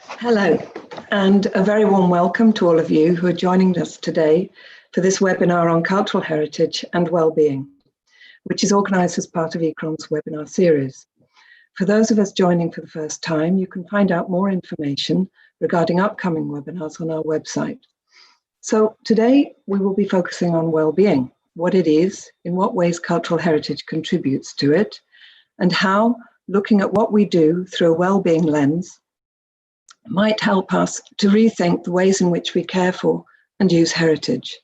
Hello, and a very warm welcome to all of you who are joining us today for this webinar on cultural heritage and well-being, which is organised as part of ECROM's webinar series. For those of us joining for the first time, you can find out more information regarding upcoming webinars on our website. So today we will be focusing on well-being, what it is, in what ways cultural heritage contributes to it, and how looking at what we do through a well-being lens might help us to rethink the ways in which we care for and use heritage.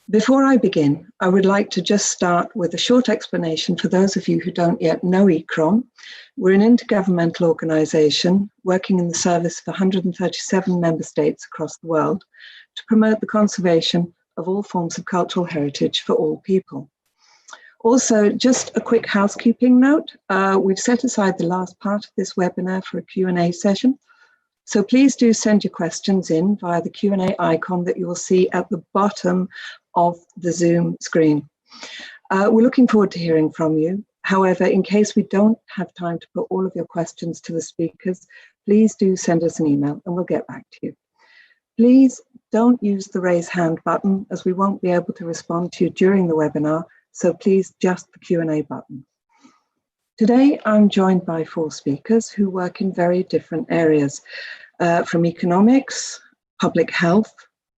Before I begin, I would like to just start with a short explanation for those of you who don't yet know ECROM. We're an intergovernmental organisation working in the service of 137 member states across the world to promote the conservation of all forms of cultural heritage for all people. Also, just a quick housekeeping note, we've set aside the last part of this webinar for a Q&A session. So please do send your questions in via the Q&A icon that you will see at the bottom of the Zoom screen. We're looking forward to hearing from you. However, in case we don't have time to put all of your questions to the speakers, please do send us an email and we'll get back to you. Please don't use the raise hand button as we won't be able to respond to you during the webinar, so please just the Q&A button. Today, I'm joined by 4 speakers who work in very different areas, from economics, public health,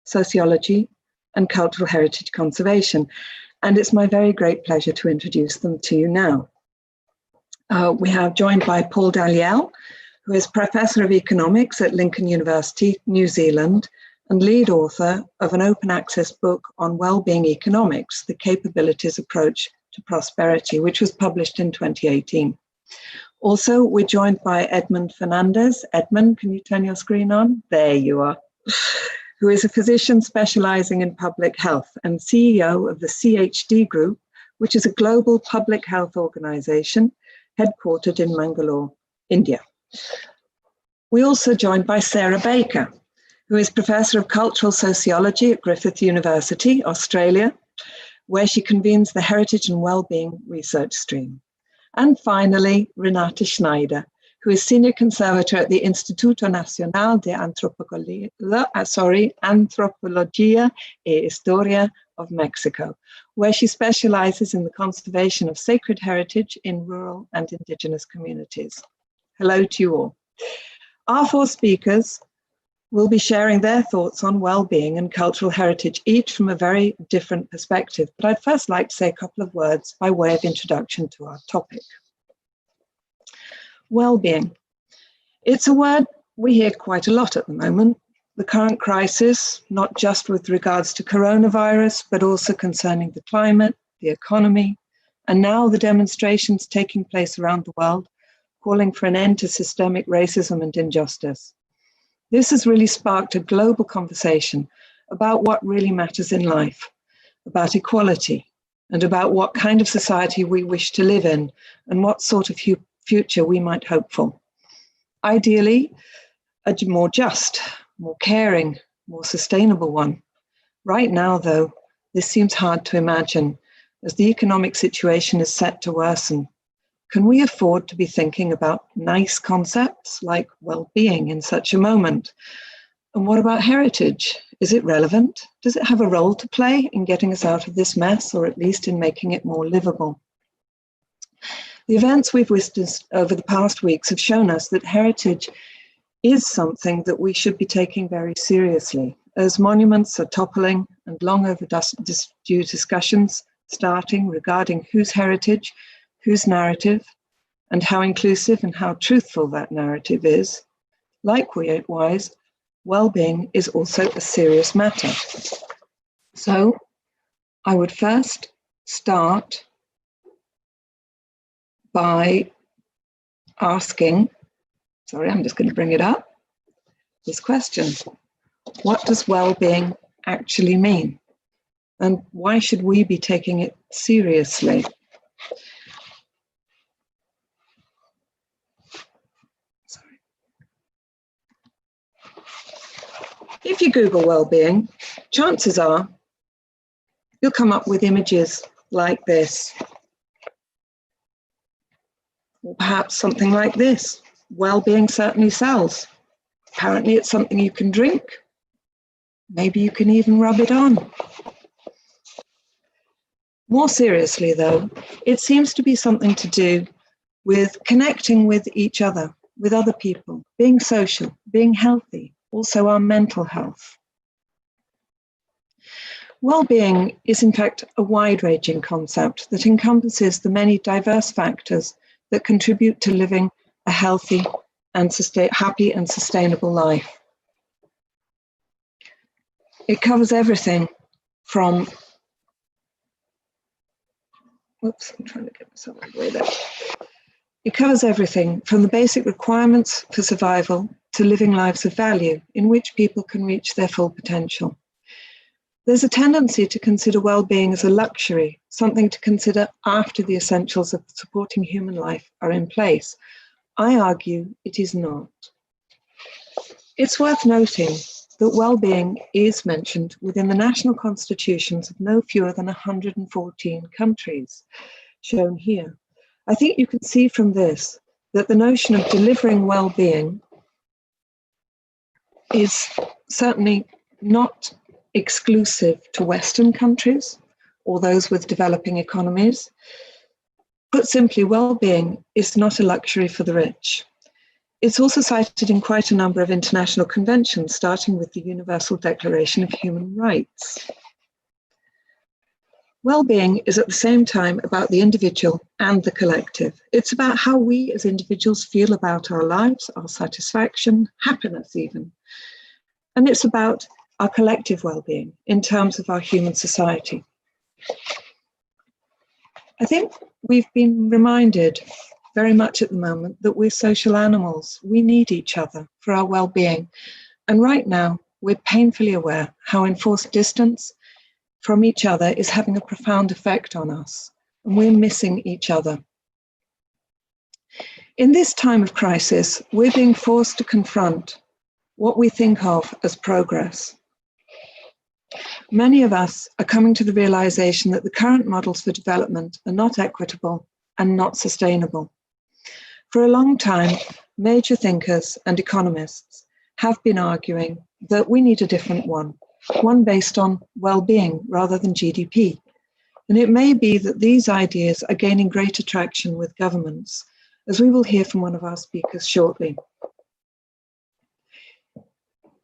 sociology, and cultural heritage conservation. And it's my very great pleasure to introduce them to you now. We have joined by Paul Dalziel, who is Professor of Economics at Lincoln University, New Zealand, and lead author of an open access book on Wellbeing Economics, the Capabilities Approach to Prosperity, which was published in 2018. Also, we're joined by Edmund Fernandez. Edmund, can you turn your screen on? There you are. Who is a physician specializing in public health and CEO of the CHD Group, which is a global public health organization headquartered in Mangalore, India. We're also joined by Sarah Baker, who is Professor of Cultural Sociology at Griffith University, Australia, where she convenes the Heritage and Wellbeing research stream. And finally, Renate Schneider, who is Senior Conservator at the Instituto Nacional de Antropología y Historia of Mexico, where she specializes in the conservation of sacred heritage in rural and indigenous communities. Hello to you all. Our 4 speakers will be sharing their thoughts on well-being and cultural heritage, each from a very different perspective. But I'd first like to say a couple of words by way of introduction to our topic. Well-being. It's a word we hear quite a lot at the moment. The current crisis, not just with regards to coronavirus, but also concerning the climate, the economy, and now the demonstrations taking place around the world, calling for an end to systemic racism and injustice. This has really sparked a global conversation about what really matters in life, about equality, and about what kind of society we wish to live in, and what sort of future we might hope for. Ideally, a more just, more caring, more sustainable one. Right now, though, this seems hard to imagine, as the economic situation is set to worsen. Can we afford to be thinking about nice concepts like well-being in such a moment? And what about heritage? Is it relevant? Does it have a role to play in getting us out of this mess, or at least in making it more livable? The events we've witnessed over the past weeks have shown us that heritage is something that we should be taking very seriously, as monuments are toppling and long overdue discussions starting regarding whose heritage, whose narrative, and how inclusive and how truthful that narrative is. Likewise, well-being is also a serious matter. So I would first start by asking, I'm just going to bring it up, this question. What does well-being actually mean? And why should we be taking it seriously? If you Google well-being, chances are you'll come up with images like this. Or perhaps something like this. Well-being certainly sells. Apparently it's something you can drink. Maybe you can even rub it on. More seriously though, it seems to be something to do with connecting with each other, with other people, being social, being healthy, also our mental health. Well-being is in fact a wide-ranging concept that encompasses the many diverse factors that contribute to living a healthy and happy and sustainable life. It covers everything from, whoops, I'm trying to get myself out of the way there. It covers everything from the basic requirements for survival to living lives of value in which people can reach their full potential. There's a tendency to consider well-being as a luxury, something to consider after the essentials of supporting human life are in place. I argue it is not. It's worth noting that well-being is mentioned within the national constitutions of no fewer than 114 countries, shown here. I think you can see from this that the notion of delivering well-being is certainly not exclusive to Western countries or those with developing economies. Put simply, well-being is not a luxury for the rich. It's also cited in quite a number of international conventions, starting with the Universal Declaration of Human Rights. Well-being is at the same time about the individual and the collective. It's about how we as individuals feel about our lives, our satisfaction, happiness even. And it's about our collective well-being in terms of our human society. I think we've been reminded very much at the moment that we're social animals. We need each other for our well-being. And right now, we're painfully aware how enforced distance from each other is having a profound effect on us, and we're missing each other. In this time of crisis, we're being forced to confront what we think of as progress. Many of us are coming to the realization that the current models for development are not equitable and not sustainable. For a long time, major thinkers and economists have been arguing that we need a different one based on well-being rather than GDP. And it may be that these ideas are gaining greater traction with governments, as we will hear from one of our speakers shortly.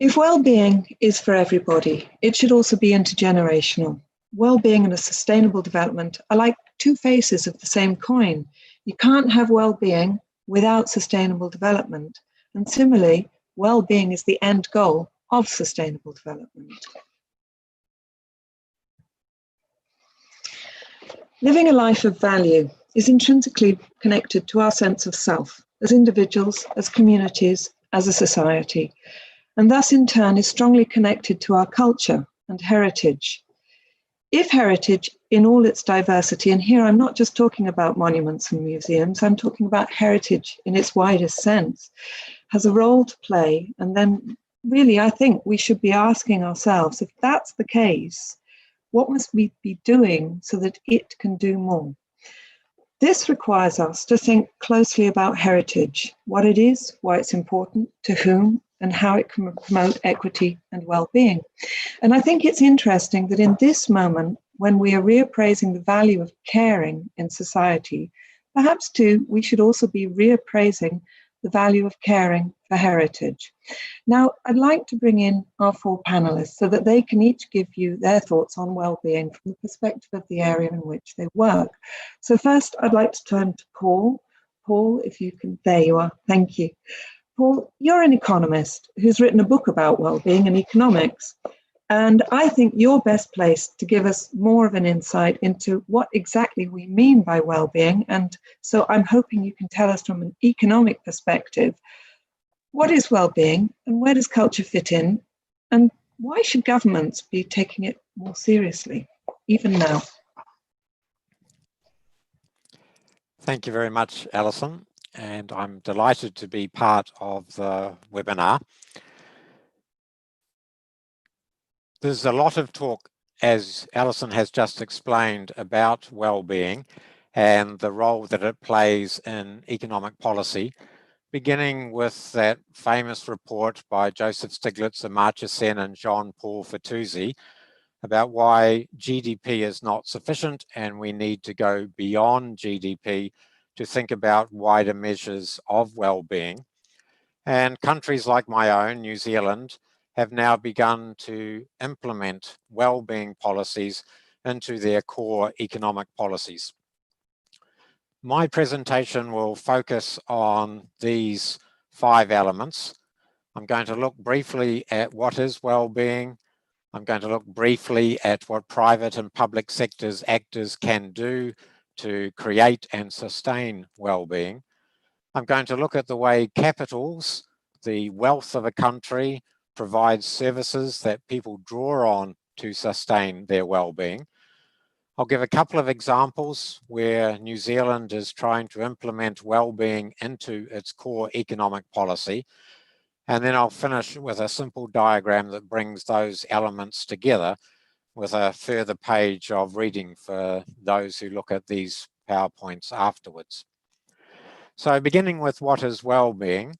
If well-being is for everybody, it should also be intergenerational. Well-being and a sustainable development are like two faces of the same coin. You can't have well-being without sustainable development. And similarly, well-being is the end goal of sustainable development. Living a life of value is intrinsically connected to our sense of self, as individuals, as communities, as a society, and thus in turn is strongly connected to our culture and heritage. If heritage in all its diversity, and here I'm not just talking about monuments and museums, I'm talking about heritage in its widest sense, has a role to play, and then really I think we should be asking ourselves, if that's the case, what must we be doing so that it can do more? This requires us to think closely about heritage, what it is, why it's important, to whom, and how it can promote equity and well-being. And I think it's interesting that in this moment, when we are reappraising the value of caring in society, perhaps too, we should also be reappraising the value of caring for heritage. Now, I'd like to bring in our four panelists so that they can each give you their thoughts on well-being from the perspective of the area in which they work. So first, I'd like to turn to Paul. Paul, if you can, there you are, thank you. Paul, you're an economist who's written a book about well-being and economics, and I think you're best placed to give us more of an insight into what exactly we mean by well-being, and so I'm hoping you can tell us from an economic perspective, what is well-being and where does culture fit in, and why should governments be taking it more seriously, even now? Thank you very much, Alison. And I'm delighted to be part of the webinar. There's a lot of talk, as Alison has just explained, about well-being and the role that it plays in economic policy. beginning with that famous report by Joseph Stiglitz, Amartya Sen, and Jean-Paul Fatouzzi about why GDP is not sufficient and we need to go beyond GDP to think about wider measures of well-being. And countries like my own, New Zealand, have now begun to implement well-being policies into their core economic policies. My presentation will focus on these 5 elements. I'm going to look briefly at what is well-being. I'm going to look briefly at what private and public sectors actors can do to create and sustain well-being. I'm going to look at the way capitals, the wealth of a country, provides services that people draw on to sustain their well-being. I'll give a couple of examples where New Zealand is trying to implement well-being into its core economic policy. And then I'll finish with a simple diagram that brings those elements together with a further page of reading for those who look at these PowerPoints afterwards. So beginning with what is well-being,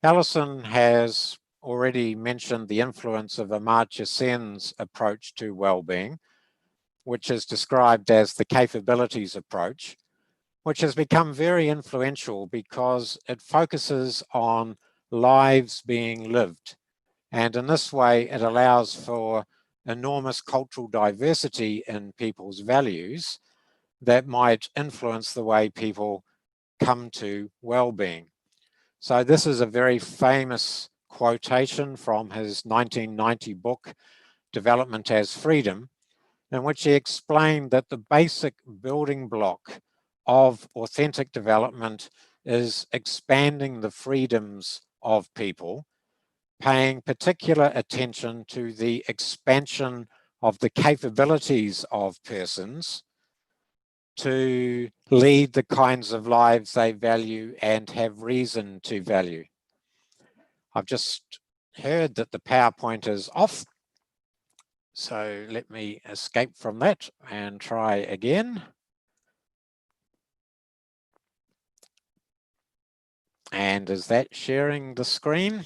Alison has already mentioned the influence of Amartya Sen's approach to well-being, which is described as the capabilities approach, which has become very influential because it focuses on lives being lived. And in this way, it allows for enormous cultural diversity in people's values that might influence the way people come to well-being. So this is a very famous quotation from his 1990 book, Development as Freedom, in which he explained that the basic building block of authentic development is expanding the freedoms of people, paying particular attention to the expansion of the capabilities of persons to lead the kinds of lives they value and have reason to value. I've just heard that the PowerPoint is off, so let me escape from that and try again. And is that sharing the screen?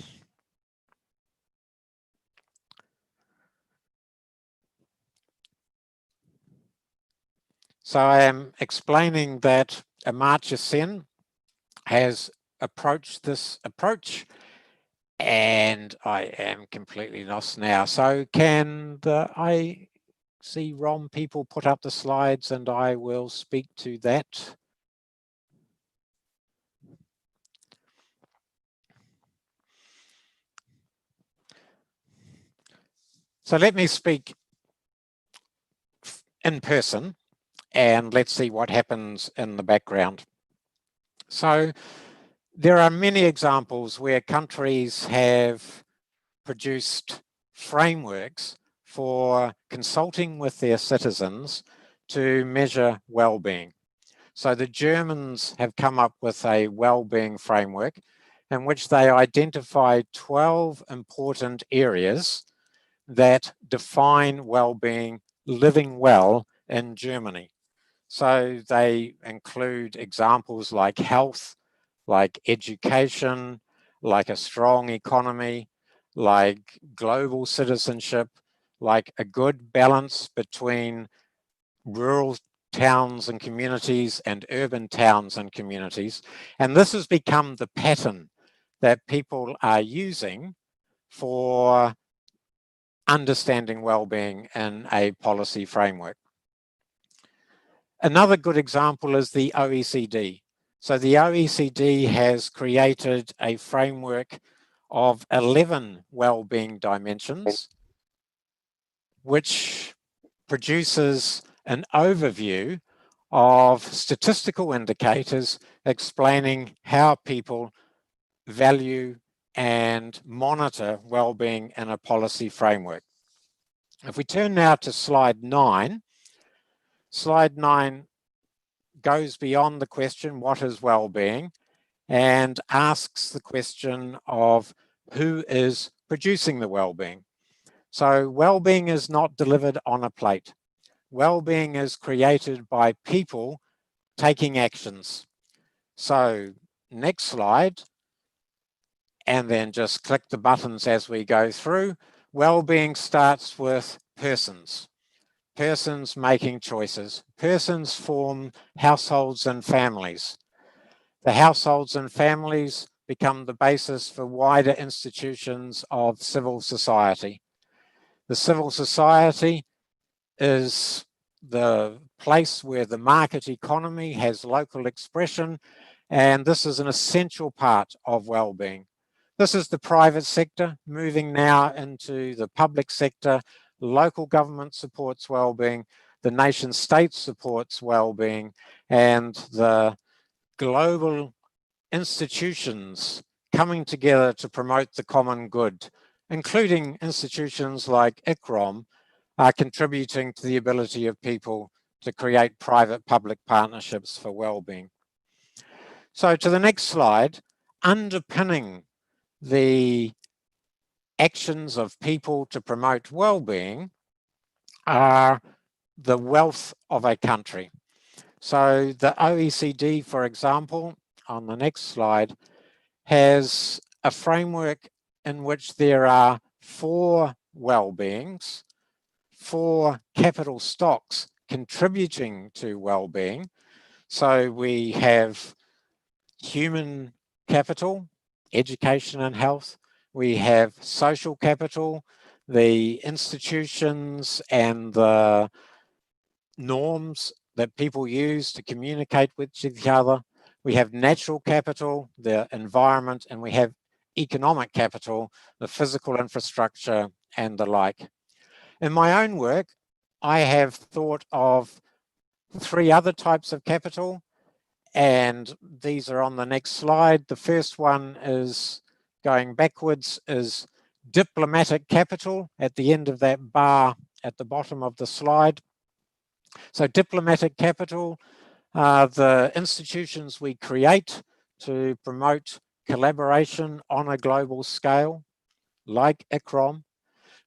So I am explaining that Amartya Sen has approached this approach, and I am completely lost now. So can I see ROM people put up the slides and I will speak to that? So let me speak in person and let's see what happens in the background. So there are many examples where countries have produced frameworks for consulting with their citizens to measure well-being. So the Germans have come up with a well-being framework in which they identify 12 important areas that define well-being, living well in Germany. So they include examples like health, like education, like a strong economy, like global citizenship, like a good balance between rural towns and communities and urban towns and communities. And this has become the pattern that people are using for understanding well-being in a policy framework. Another good example is the OECD. So the OECD has created a framework of 11 well-being dimensions, which produces an overview of statistical indicators explaining how people value and monitor well-being in a policy framework. If we turn now to slide 9, slide 9 goes beyond the question, what is well-being, and asks the question of who is producing the well-being. So well-being is not delivered on a plate. Well-being is created by people taking actions. So next slide and then just click the buttons as we go through. Wellbeing starts with persons. Persons making choices. Persons form households and families. The households and families become the basis for wider institutions of civil society. The civil society is the place where the market economy has local expression, and this is an essential part of wellbeing. This is the private sector moving now into the public sector. Local government supports wellbeing, the nation state supports wellbeing, and the global institutions coming together to promote the common good, including institutions like ICROM, are contributing to the ability of people to create private-public partnerships for wellbeing. So to the next slide, underpinning the actions of people to promote well-being are the wealth of a country. So the OECD, for example, on the next slide, has a framework in which there are 4 well-beings, 4 capital stocks contributing to well-being. So we have human capital, education and health. We have social capital, the institutions and the norms that people use to communicate with each other. We have natural capital, the environment, and we have economic capital, the physical infrastructure and the like. In my own work, I have thought of 3 other types of capital, and these are on the next slide. The first one is going backwards, is diplomatic capital at the end of that bar at the bottom of the slide. So diplomatic capital are the institutions we create to promote collaboration on a global scale, like ICROM.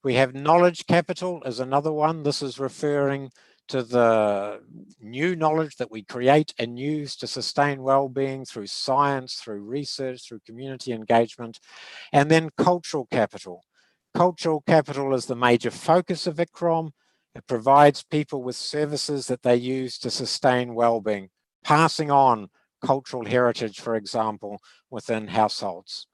We have knowledge capital as another one. This is referring to the new knowledge that we create and use to sustain well-being through science, through research, through community engagement. And then cultural capital. Cultural capital is the major focus of ICROM. It provides people with services that they use to sustain well-being, passing on cultural heritage, for example, within households.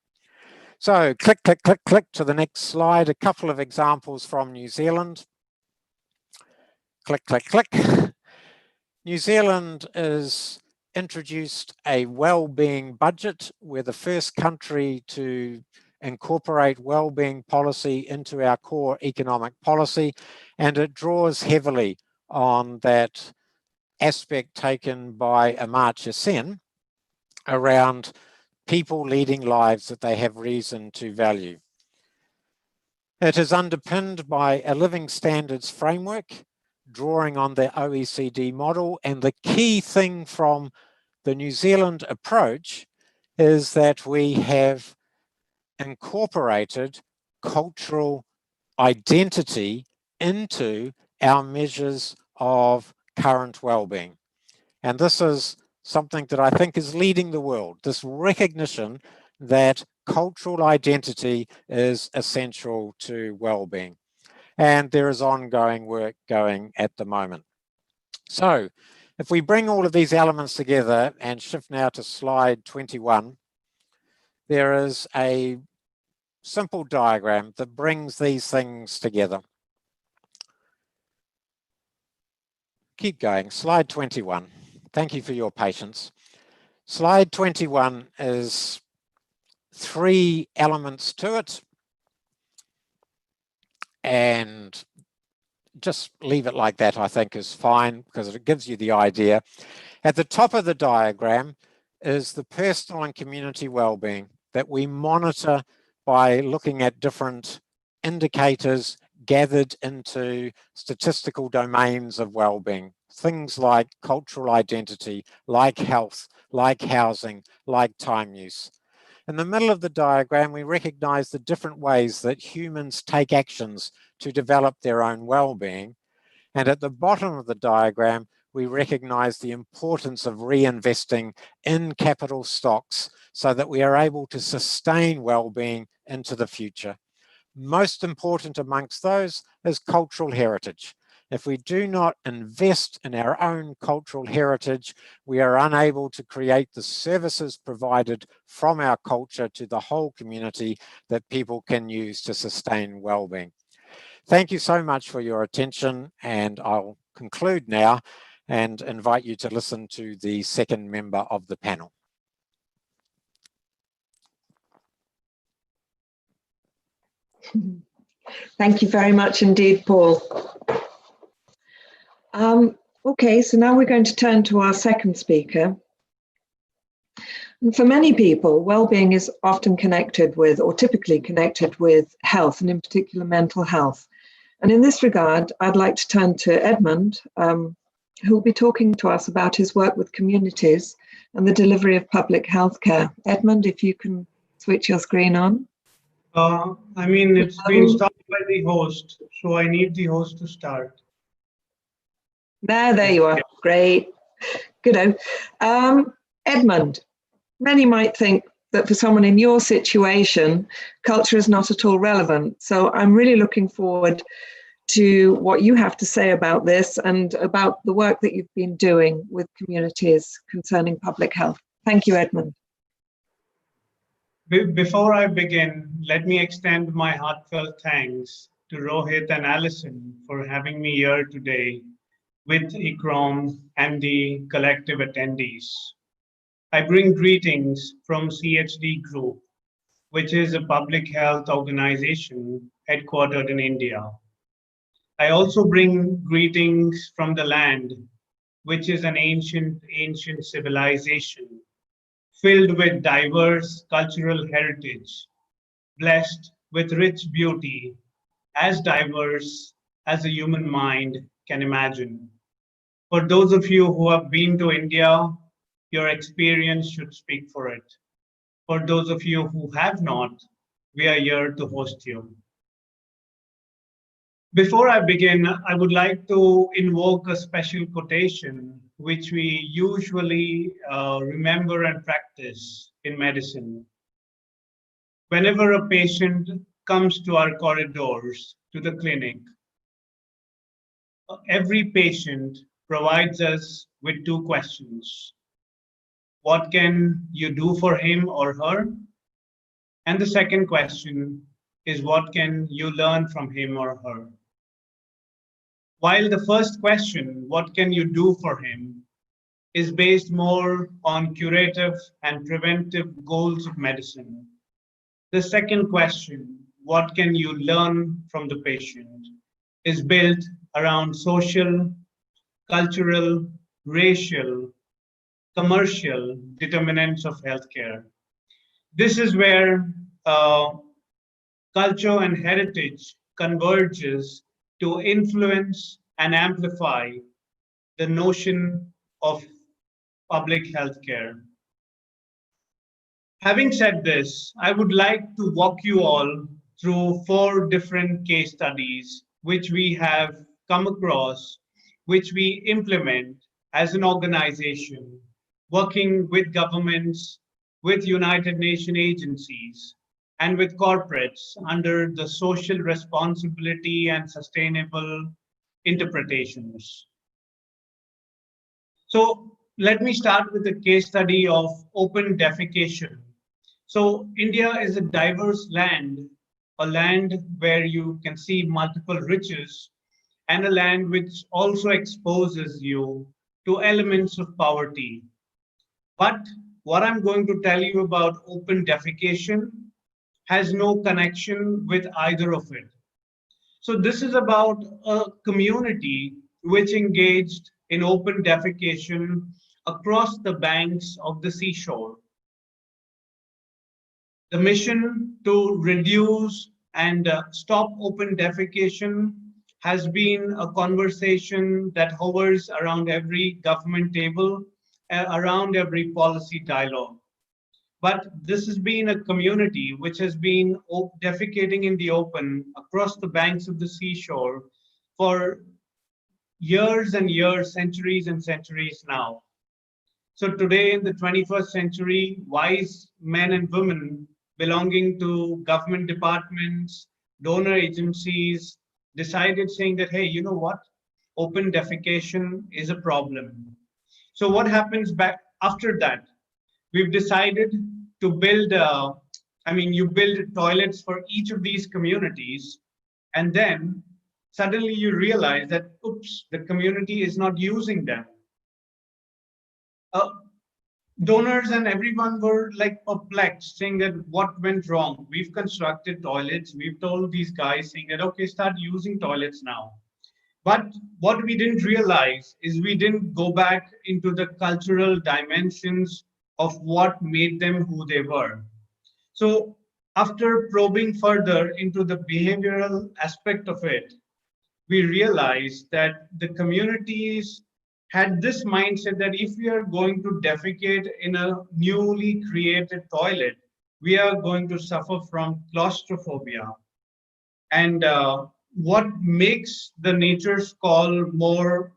So click, click, click, click to the next slide. A couple of examples from New Zealand. Click, click, click. New Zealand has introduced a well-being budget. We're the first country to incorporate well-being policy into our core economic policy, and it draws heavily on that aspect taken by Amartya Sen around people leading lives that they have reason to value. It is underpinned by a living standards framework, drawing on the OECD model, and the key thing from the New Zealand approach is that we have incorporated cultural identity into our measures of current well-being. And this is something that I think is leading the world, this recognition that cultural identity is essential to well-being. And there is ongoing work going at the moment. So if we bring all of these elements together and shift now to slide 21, there is a simple diagram that brings these things together. Keep going, slide 21. Thank you for your patience. Slide 21 is 3 elements to it, and just leave it like that, I think, is fine, because it gives you the idea. At the top of the diagram is the personal and community well-being that we monitor by looking at different indicators gathered into statistical domains of well-being. Things like cultural identity, like health, like housing, like time use. In the middle of the diagram, we recognize the different ways that humans take actions to develop their own well-being. And at the bottom of the diagram, we recognise the importance of reinvesting in capital stocks so that we are able to sustain well-being into the future. Most important amongst those is cultural heritage. If we do not invest in our own cultural heritage, we are unable to create the services provided from our culture to the whole community that people can use to sustain well-being. Thank you so much for your attention, and I'll conclude now and invite you to listen to the second member of the panel. Thank you very much indeed, Paul. Okay, so now we're going to turn to our second speaker. And for many people, well-being is often connected with, or typically connected with, health, and in particular mental health. And in this regard, I'd like to turn to Edmund, who will be talking to us about his work with communities and the delivery of public health care. Edmund, if you can switch your screen on. It's been stopped by the host, so I need the host to start. There you are. Great. Good. Edmund, many might think that for someone in your situation, culture is not at all relevant. So I'm really looking forward to what you have to say about this and about the work that you've been doing with communities concerning public health. Thank you, Edmund. Before I begin, let me extend my heartfelt thanks to Rohit and Alison for having me here today with ICROM and the collective attendees. I bring greetings from CHD Group, which is a public health organization headquartered in India. I also bring greetings from the land, which is an ancient civilization filled with diverse cultural heritage, blessed with rich beauty, as diverse as a human mind can imagine. For those of you who have been to India, your experience should speak for it. For those of you who have not, we are here to host you. Before I begin, I would like to invoke a special quotation which we usually remember and practice in medicine. Whenever a patient comes to our corridors, to the clinic, every patient provides us with two questions. What can you do for him or her? And the second question is, what can you learn from him or her? While the first question, what can you do for him, is based more on curative and preventive goals of medicine, the second question, what can you learn from the patient, is built around social, cultural, racial, commercial determinants of healthcare. This is where culture and heritage converges to influence and amplify the notion of public healthcare. Having said this, I would like to walk you all through 4 different case studies which we have come across, which we implement as an organization, working with governments, with United Nations agencies, and with corporates under the social responsibility and sustainable interpretations. So let me start with the case study of open defecation. So India is a diverse land, a land where you can see multiple riches, and a land which also exposes you to elements of poverty. But what I'm going to tell you about open defecation has no connection with either of it. So this is about a community which engaged in open defecation across the banks of the seashore. The mission to reduce and stop open defecation has been a conversation that hovers around every government table, around every policy dialogue. But this has been a community which has been defecating in the open across the banks of the seashore for years and years, centuries and centuries now. So today in the 21st century, wise men and women belonging to government departments, donor agencies, decided saying that, hey, you know what? Open defecation is a problem. So what happens back after that? We've decided to build, you build toilets for each of these communities, and then suddenly you realize that, oops, the community is not using them. Uh, Donors and everyone were like perplexed, saying that what went wrong? We've constructed toilets. We've told these guys saying that, okay, start using toilets now. But what we didn't realize is we didn't go back into the cultural dimensions of what made them who they were. So after probing further into the behavioral aspect of it, we realized that the communities had this mindset that if we are going to defecate in a newly created toilet, we are going to suffer from claustrophobia. And what makes the nature's call more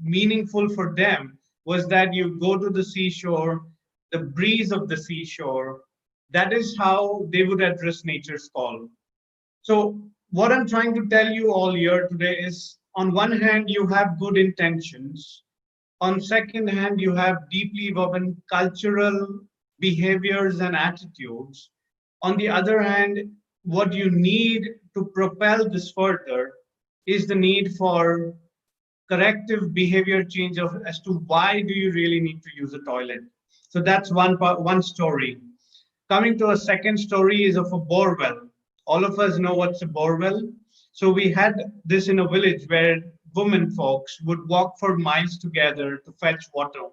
meaningful for them was that you go to the seashore, the breeze of the seashore, that is how they would address nature's call. So what I'm trying to tell you all here today is, on one hand, you have good intentions. On second hand, you have deeply woven cultural behaviors and attitudes. On the other hand, what you need to propel this further is the need for corrective behavior change of as to why do you really need to use a toilet. So that's one story. Coming to a second story is of a bore well. All of us know what's a bore well. So we had this in a village where women folks would walk for miles together to fetch water.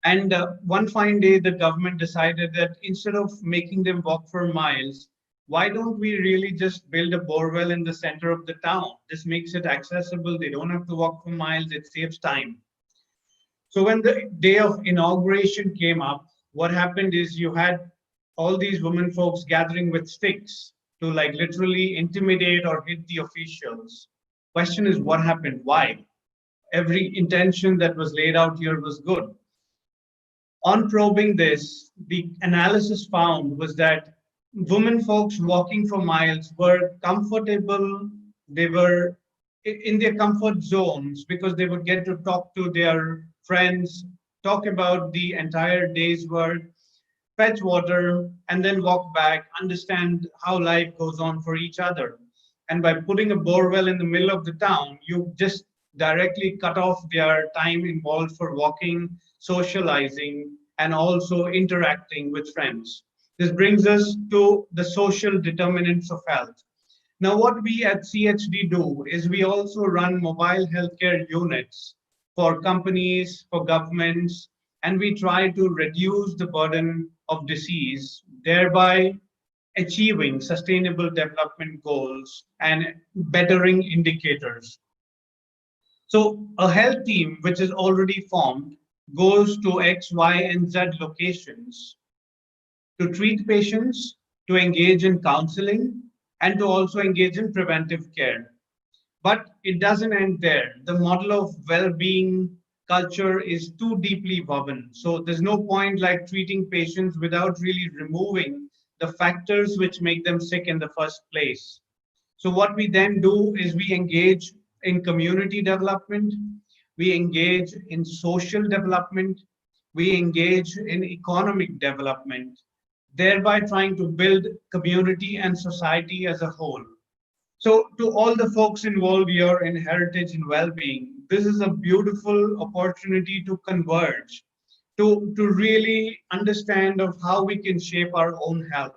And one fine day, the government decided that instead of making them walk for miles, why don't we really just build a borewell in the center of the town? This makes it accessible. They don't have to walk for miles. It saves time. So when the day of inauguration came up, what happened is you had all these women folks gathering with sticks to like literally intimidate or hit the officials. Question is, what happened? Why? Every intention that was laid out here was good. On probing this, the analysis found was that women folks walking for miles were comfortable. They were in their comfort zones because they would get to talk to their friends, talk about the entire day's work, fetch water, and then walk back, understand how life goes on for each other. And by putting a borewell in the middle of the town, you just directly cut off their time involved for walking, socializing, and also interacting with friends. This brings us to the social determinants of health. Now, what we at CHD do is we also run mobile healthcare units for companies, for governments, and we try to reduce the burden of disease, thereby achieving sustainable development goals and bettering indicators. So a health team, which is already formed, goes to X, Y, and Z locations to treat patients, to engage in counseling, and to also engage in preventive care. But it doesn't end there. The model of well-being culture is too deeply woven. So there's no point like treating patients without really removing the factors which make them sick in the first place. So what we then do is we engage in community development, we engage in social development, we engage in economic development, thereby trying to build community and society as a whole. So to all the folks involved here in heritage and well-being, this is a beautiful opportunity to converge, to really understand of how we can shape our own health.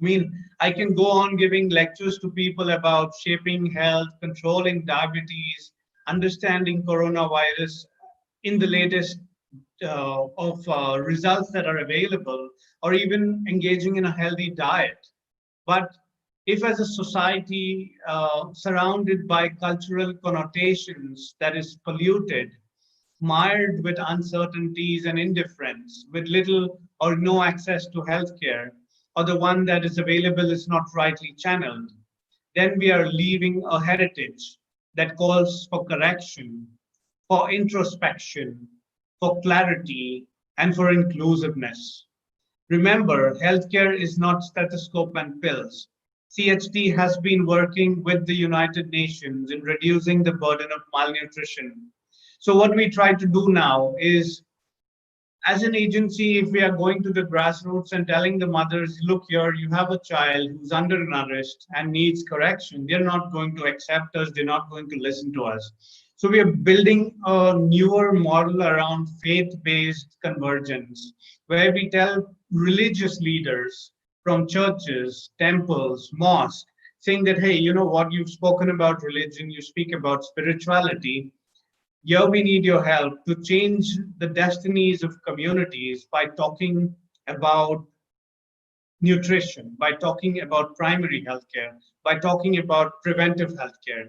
I mean, I can go on giving lectures to people about shaping health, controlling diabetes, understanding coronavirus in the latest results that are available, or even engaging in a healthy diet. But if as a society surrounded by cultural connotations that is polluted, mired with uncertainties and indifference, with little or no access to healthcare, or the one that is available is not rightly channeled, then we are leaving a heritage. that calls for correction, for introspection, for clarity, and for inclusiveness. Remember, healthcare is not stethoscope and pills. CHT has been working with the United Nations in reducing the burden of malnutrition. So what we try to do now is, as an agency, if we are going to the grassroots and telling the mothers, look here, you have a child who's undernourished and needs correction, they're not going to accept us, they're not going to listen to us. So we are building a newer model around faith-based convergence, where we tell religious leaders from churches, temples, mosques, saying that, hey, you know what, you've spoken about religion, you speak about spirituality. Here we need your help to change the destinies of communities by talking about nutrition, by talking about primary healthcare, by talking about preventive healthcare.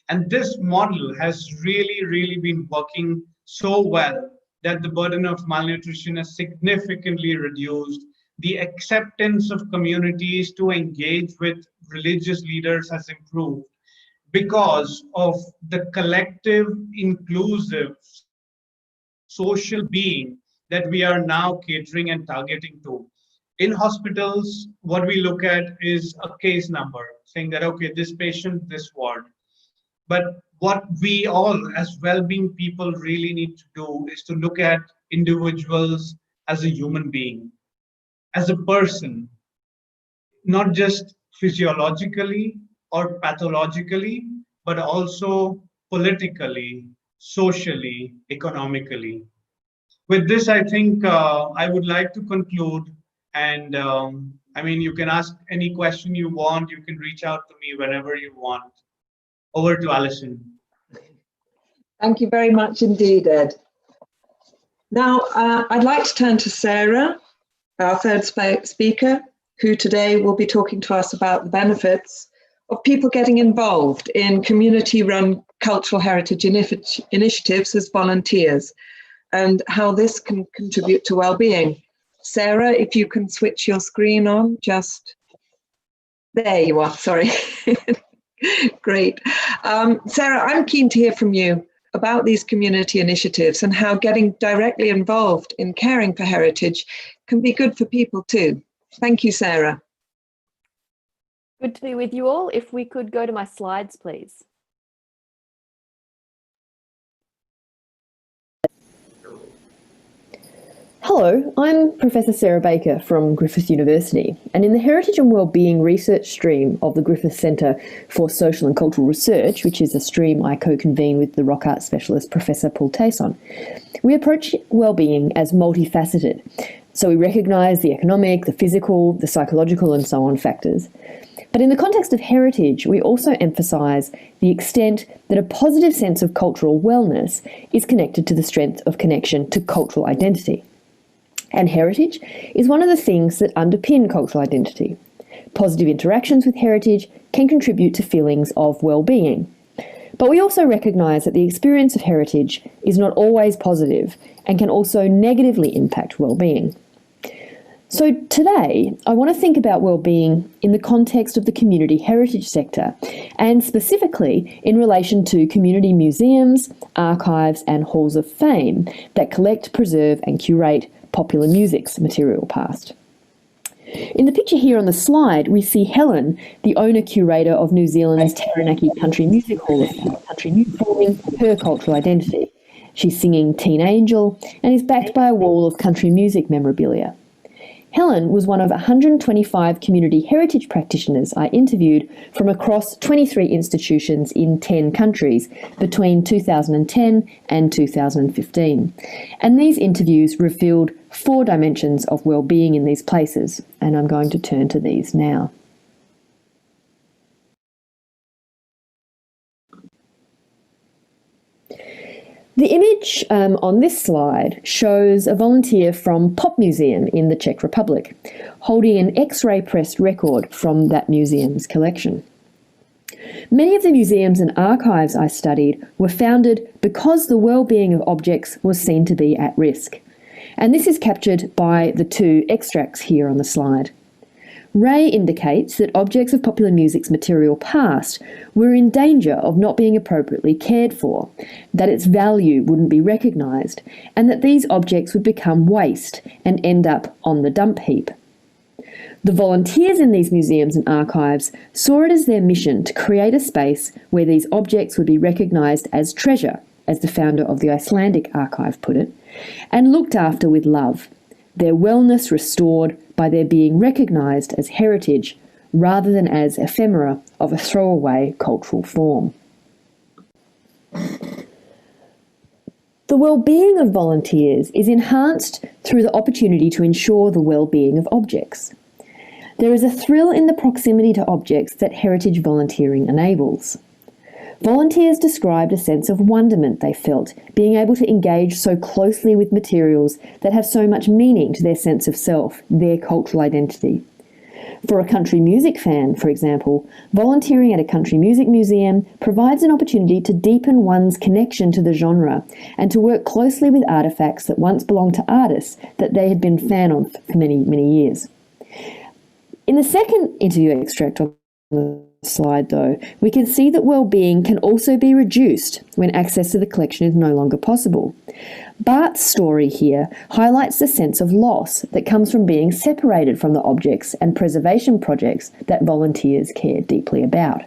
And this model has really been working so well that the burden of malnutrition has significantly reduced. The acceptance of communities to engage with religious leaders has improved because of the collective, inclusive, social being that we are now catering and targeting to. In hospitals, what we look at is a case number, saying that, okay, this patient, this ward. But what we all, as well-being people, really need to do is to look at individuals as a human being, as a person, not just physiologically or pathologically, but also politically, socially, economically. With this, I think I would like to conclude. And I mean, you can ask any question you want. You can reach out to me whenever you want. Over to Alison. Thank you very much indeed, Ed. Now, I'd like to turn to Sarah, our third speaker, who today will be talking to us about the benefits of people getting involved in community-run cultural heritage initiatives as volunteers and how this can contribute to well-being. Sarah, if you can switch your screen on, just there you are, sorry. Great. Sarah, I'm keen to hear from you about these community initiatives and how getting directly involved in caring for heritage can be good for people too. Thank you, Sarah. Good to be with you all. If we could go to my slides, please. Hello, I'm Professor Sarah Baker from Griffith University, and in the Heritage and Wellbeing research stream of the Griffith Centre for Social and Cultural Research, which is a stream I co-convene with the rock art specialist Professor Paul Tayson, we approach wellbeing as multifaceted. So we recognise the economic, the physical, the psychological and so on factors. But in the context of heritage, we also emphasise the extent that a positive sense of cultural wellness is connected to the strength of connection to cultural identity. And heritage is one of the things that underpin cultural identity. Positive interactions with heritage can contribute to feelings of well-being. But we also recognise that the experience of heritage is not always positive and can also negatively impact well-being. So today, I want to think about well-being in the context of the community heritage sector, and specifically in relation to community museums, archives and halls of fame that collect, preserve and curate popular music's material past. In the picture here on the slide, we see Helen, the owner-curator of New Zealand's Taranaki Country Music Hall of Fame, country music forming her cultural identity. She's singing Teen Angel and is backed by a wall of country music memorabilia. Helen was one of 125 community heritage practitioners I interviewed from across 23 institutions in 10 countries between 2010 and 2015. And these interviews revealed 4 dimensions of well-being in these places, and I'm going to turn to these now. The image on this slide shows a volunteer from Pop Museum in the Czech Republic, holding an X-ray pressed record from that museum's collection. Many of the museums and archives I studied were founded because the well-being of objects was seen to be at risk. And this is captured by the 2 extracts here on the slide. Ray indicates that objects of popular music's material past were in danger of not being appropriately cared for, that its value wouldn't be recognised, and that these objects would become waste and end up on the dump heap. The volunteers in these museums and archives saw it as their mission to create a space where these objects would be recognised as treasure, as the founder of the Icelandic archive put it, and looked after with love, their wellness restored by their being recognised as heritage rather than as ephemera of a throwaway cultural form. The well-being of volunteers is enhanced through the opportunity to ensure the well-being of objects. There is a thrill in the proximity to objects that heritage volunteering enables. Volunteers described a sense of wonderment they felt, being able to engage so closely with materials that have so much meaning to their sense of self, their cultural identity. For a country music fan, for example, volunteering at a country music museum provides an opportunity to deepen one's connection to the genre and to work closely with artefacts that once belonged to artists that they had been fan of for many, many years. In the second interview extract on the slide, though, we can see that well-being can also be reduced when access to the collection is no longer possible. Bart's story here highlights the sense of loss that comes from being separated from the objects and preservation projects that volunteers care deeply about.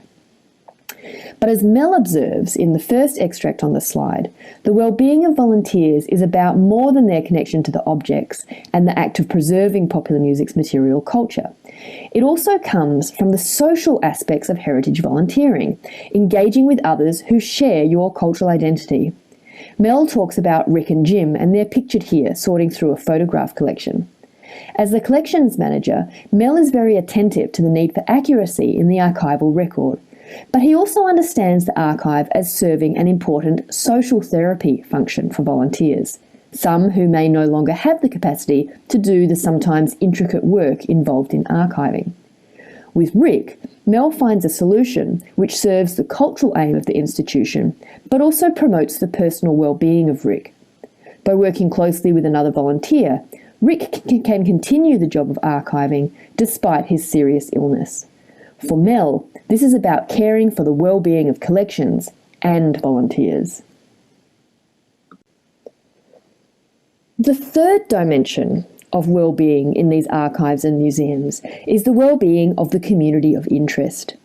But as Mel observes in the first extract on the slide, the well-being of volunteers is about more than their connection to the objects and the act of preserving popular music's material culture. It also comes from the social aspects of heritage volunteering, engaging with others who share your cultural identity. Mel talks about Rick and Jim, and they're pictured here sorting through a photograph collection. As the collections manager, Mel is very attentive to the need for accuracy in the archival record, but he also understands the archive as serving an important social therapy function for volunteers, some who may no longer have the capacity to do the sometimes intricate work involved in archiving. With Rick, Mel finds a solution which serves the cultural aim of the institution, but also promotes the personal well-being of Rick. By working closely with another volunteer, Rick can continue the job of archiving despite his serious illness. For Mel, this is about caring for the well-being of collections and volunteers. The third dimension of well-being in these archives and museums is the well-being of the community of interest.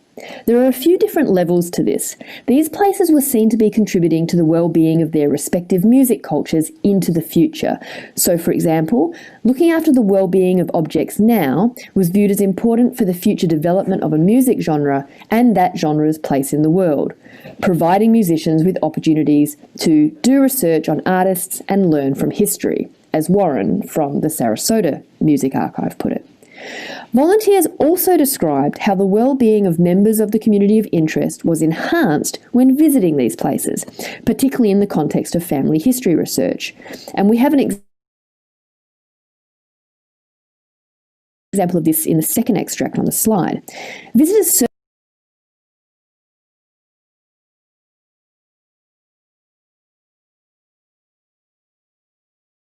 There are a few different levels to this. These places were seen to be contributing to the well-being of their respective music cultures into the future. So, for example, looking after the well-being of objects now was viewed as important for the future development of a music genre and that genre's place in the world, providing musicians with opportunities to do research on artists and learn from history, as Warren from the Sarasota Music Archive put it. Volunteers also described how the well-being of members of the community of interest was enhanced when visiting these places, particularly in the context of family history research. And we have an example of this in the second extract on the slide. Visitors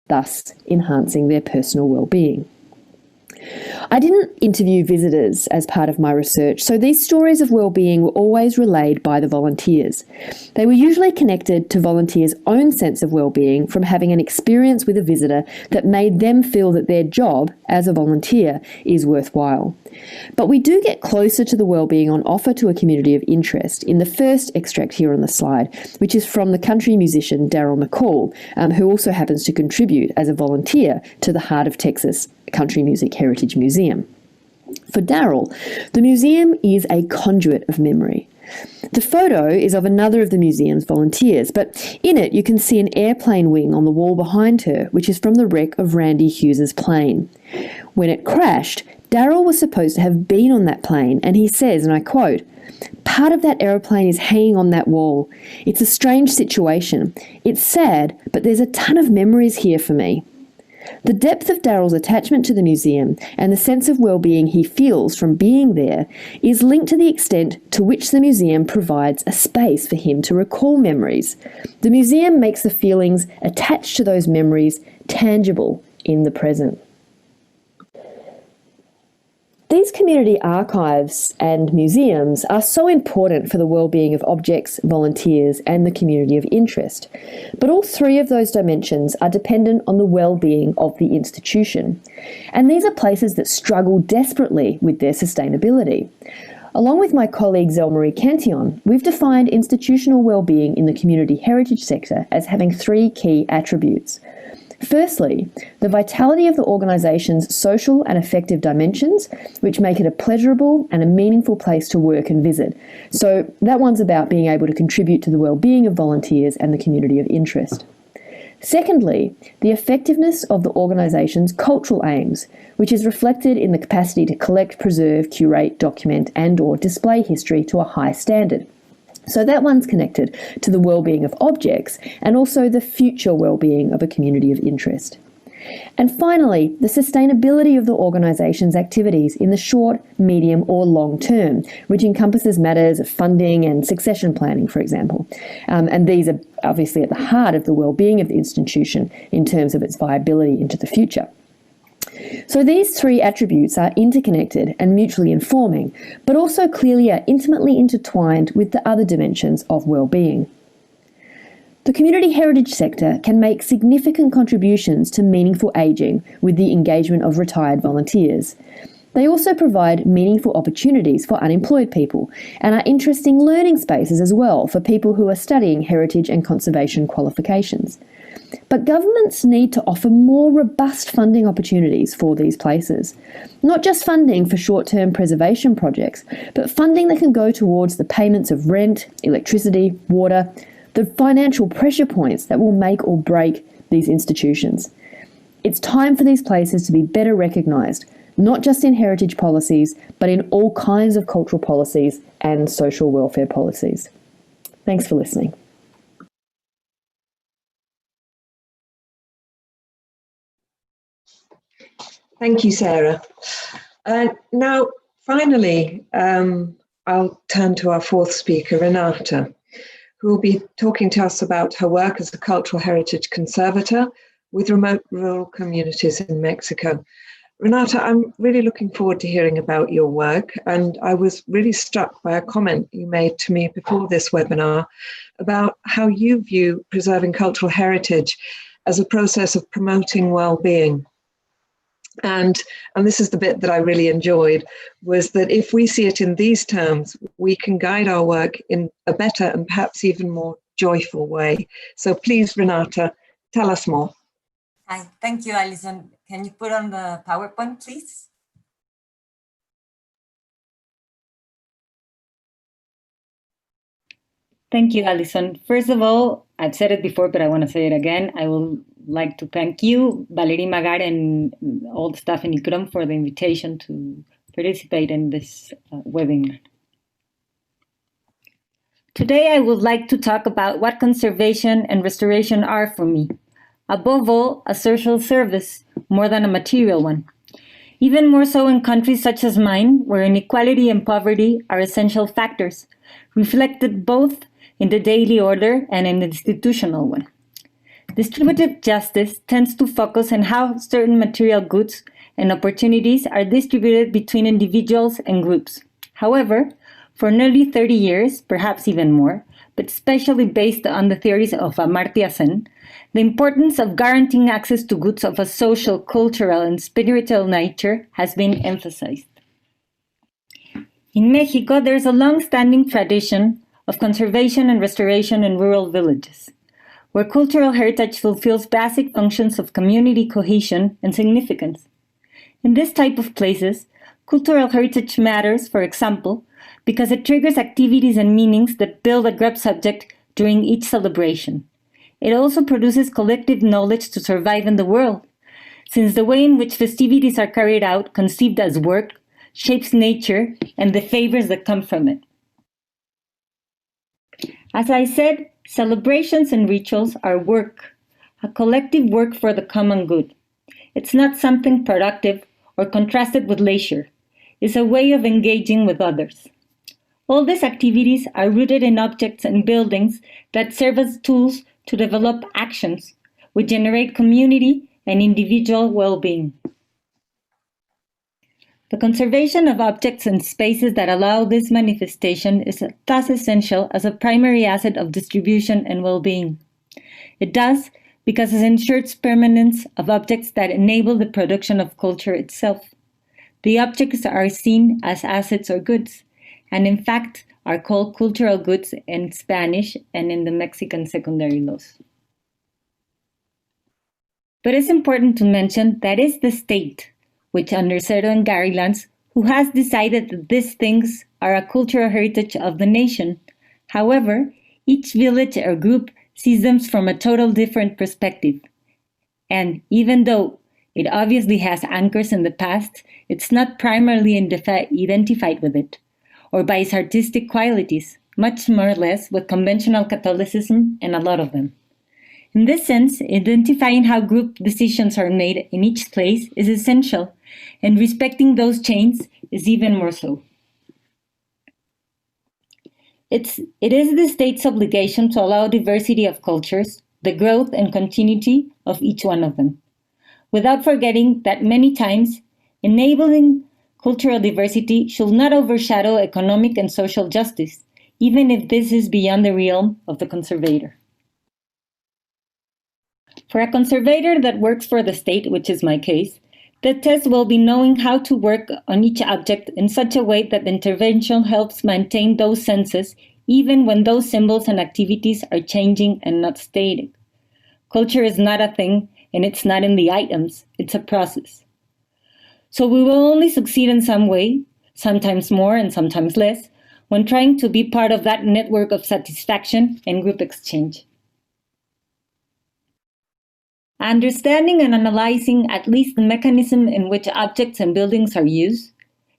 thus enhancing their personal well-being. I didn't interview visitors as part of my research, so these stories of well-being were always relayed by the volunteers. They were usually connected to volunteers' own sense of well-being from having an experience with a visitor that made them feel that their job as a volunteer is worthwhile. But we do get closer to the well-being on offer to a community of interest in the first extract here on the slide, which is from the country musician Daryl McCall, who also happens to contribute as a volunteer to the Heart of Texas Country Music Heritage Museum. For Daryl, the museum is a conduit of memory. The photo is of another of the museum's volunteers, but in it you can see an airplane wing on the wall behind her, which is from the wreck of Randy Hughes's plane. When it crashed, Daryl was supposed to have been on that plane, and he says, and I quote, "Part of that aeroplane is hanging on that wall. It's a strange situation. It's sad, but there's a ton of memories here for me." The depth of Daryl's attachment to the museum and the sense of well-being he feels from being there is linked to the extent to which the museum provides a space for him to recall memories. The museum makes the feelings attached to those memories tangible in the present. These these community archives and museums are so important for the well-being of objects, volunteers, and the community of interest. But all three of those dimensions are dependent on the well-being of the institution. And these are places that struggle desperately with their sustainability. Along with my colleague Zelmarie Cantillon, we've defined institutional well-being in the community heritage sector as having three key attributes. Firstly, the vitality of the organisation's social and affective dimensions, which make it a pleasurable and a meaningful place to work and visit. So that one's about being able to contribute to the well-being of volunteers and the community of interest. Secondly, the effectiveness of the organisation's cultural aims, which is reflected in the capacity to collect, preserve, curate, document and/or display history to a high standard. So that one's connected to the well-being of objects and also the future well-being of a community of interest. And finally, the sustainability of the organisation's activities in the short, medium or long term, which encompasses matters of funding and succession planning, for example. And these are obviously at the heart of the well-being of the institution in terms of its viability into the future. So these three attributes are interconnected and mutually informing, but also clearly are intimately intertwined with the other dimensions of well-being. The community heritage sector can make significant contributions to meaningful ageing with the engagement of retired volunteers. They also provide meaningful opportunities for unemployed people and are interesting learning spaces as well for people who are studying heritage and conservation qualifications. But governments need to offer more robust funding opportunities for these places. Not just funding for short-term preservation projects, but funding that can go towards the payments of rent, electricity, water, the financial pressure points that will make or break these institutions. It's time for these places to be better recognised, not just in heritage policies, but in all kinds of cultural policies and social welfare policies. Thanks for listening. Thank you, Sarah. Now, finally, I'll turn to our fourth speaker, Renata, who will be talking to us about her work as a cultural heritage conservator with remote rural communities in Mexico. Renata, I'm really looking forward to hearing about your work, and I was really struck by a comment you made to me before this webinar about how you view preserving cultural heritage as a process of promoting well-being. And this is the bit that I really enjoyed, was that if we see it in these terms, we can guide our work in a better and perhaps even more joyful way. So please, Renata, tell us more. Hi, thank you, Alison. Can you put on the PowerPoint, please? Thank you, Alison. First of all, I've said it before, but I want to say it again. I would like to thank you, Valerie Magar, and all the staff in ICROM for the invitation to participate in this webinar. Today, I would like to talk about what conservation and restoration are for me. Above all, a social service, more than a material one. Even more so in countries such as mine, where inequality and poverty are essential factors, reflected both in the daily order and in the institutional one. Distributive justice tends to focus on how certain material goods and opportunities are distributed between individuals and groups. However, for nearly 30 years, perhaps even more, but especially based on the theories of Amartya Sen, the importance of guaranteeing access to goods of a social, cultural, and spiritual nature has been emphasized. In Mexico, there is a long-standing tradition of conservation and restoration in rural villages, where cultural heritage fulfills basic functions of community cohesion and significance. In this type of places, cultural heritage matters, for example, because it triggers activities and meanings that build a group subject during each celebration. It also produces collective knowledge to survive in the world, since the way in which festivities are carried out, conceived as work, shapes nature and the favors that come from it. As I said, celebrations and rituals are work, a collective work for the common good. It's not something productive or contrasted with leisure. It's a way of engaging with others. All these activities are rooted in objects and buildings that serve as tools to develop actions which generate community and individual well-being. The conservation of objects and spaces that allow this manifestation is thus essential as a primary asset of distribution and well-being. It does because it ensures permanence of objects that enable the production of culture itself. The objects are seen as assets or goods, and in fact are called cultural goods in Spanish and in the Mexican secondary laws. But it's important to mention that it's the state, which under certain guidelines, who has decided that these things are a cultural heritage of the nation. However, each village or group sees them from a total different perspective. And even though it obviously has anchors in the past, it's not primarily identified with it, or by its artistic qualities, much more or less with conventional Catholicism and a lot of them. In this sense, identifying how group decisions are made in each place is essential, and respecting those chains is even more so. It is the state's obligation to allow diversity of cultures, the growth and continuity of each one of them, without forgetting that many times enabling cultural diversity should not overshadow economic and social justice, even if this is beyond the realm of the conservator. For a conservator that works for the state, which is my case, the test will be knowing how to work on each object in such a way that the intervention helps maintain those senses even when those symbols and activities are changing and not static. Culture is not a thing, and it's not in the items, it's a process. So we will only succeed in some way, sometimes more and sometimes less, when trying to be part of that network of satisfaction and group exchange. Understanding and analyzing at least the mechanism in which objects and buildings are used,